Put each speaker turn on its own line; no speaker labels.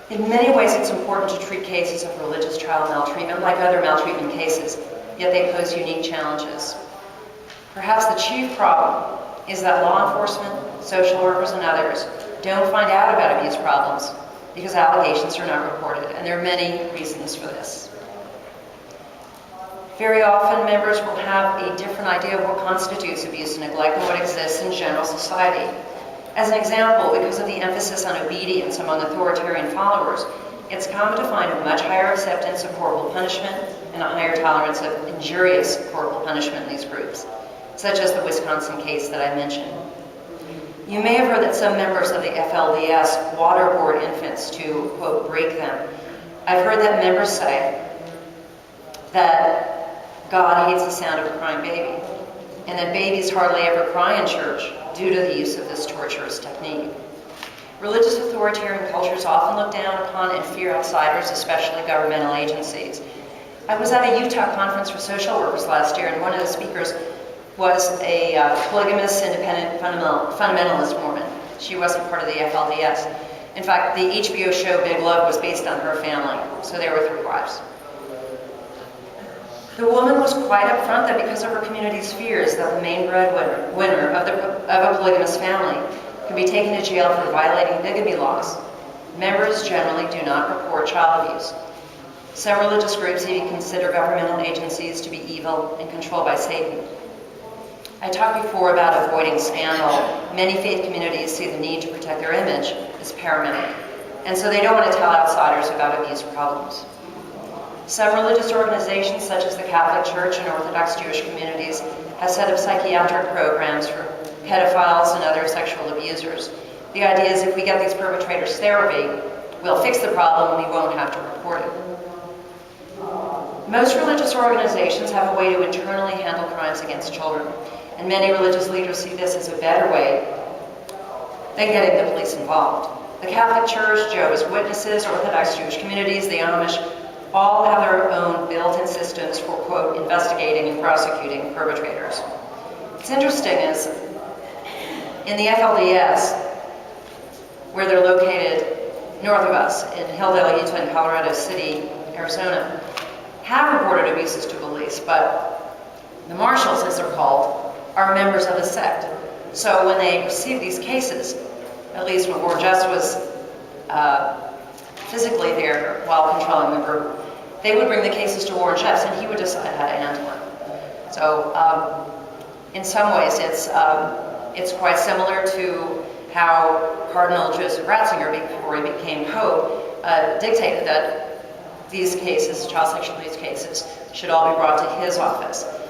In many ways, it's important to treat cases of religious child maltreatment like other maltreatment cases, yet they pose unique challenges. Perhaps the chief problem is that law enforcement, social workers, and others don't find out about abuse problems because allegations are not reported, and there are many reasons for this. Very often, members will have a different idea of what constitutes abuse and neglect and what exists in general society. As an example, because of the emphasis on obedience among authoritarian followers, it's common to find a much higher acceptance of corporal punishment and a higher tolerance of injurious corporal punishment in these groups, such as the Wisconsin case that I mentioned. You may have heard that some members of the FLDS waterboard infants to, quote, break them. I've heard that members say that God hates the sound of a crying baby, and that babies hardly ever cry in church due to the use of this torturous technique. Religious authoritarian cultures often look down upon and fear outsiders, especially governmental agencies. I was at a Utah conference for social workers last year, and one of the speakers was a polygamous, independent, fundamentalist woman. She wasn't part of the FLDS. In fact, the HBO show Big Love was based on her family, so there were 3 wives. The woman was quite upfront that because of her community's fears that the main breadwinner of a polygamous family can be taken to jail for violating bigamy laws, members generally do not report child abuse. Some religious groups even consider governmental agencies to be evil and controlled by Satan. I talked before about avoiding scandal. Many faith communities see the need to protect their image as paramount, and so they don't want to tell outsiders about abuse problems. Some religious organizations, such as the Catholic Church and Orthodox Jewish communities, have set up psychiatric programs for pedophiles and other sexual abusers. The idea is if we get these perpetrators therapy, we'll fix the problem and we won't have to report it. Most religious organizations have a way to internally handle crimes against children, and many religious leaders see this as a better way than getting the police involved. The Catholic Church, Jehovah's Witnesses, Orthodox Jewish communities, the Amish, all have their own built-in systems for, quote, investigating and prosecuting perpetrators. What's interesting is, in the FLDS, where they're located north of us, in Hillsdale, Utah, and Colorado City, Arizona, have reported abuses to police, but the marshals, as they're called, are members of the sect. So when they receive these cases, at least when Warren Jeffs was physically there while controlling the group, they would bring the cases to Warren Jeffs and he would decide how to handle it. So in some ways it's quite similar to how Cardinal Joseph Ratzinger, before he became Pope, dictated that these cases, child sexual abuse cases, should all be brought to his office.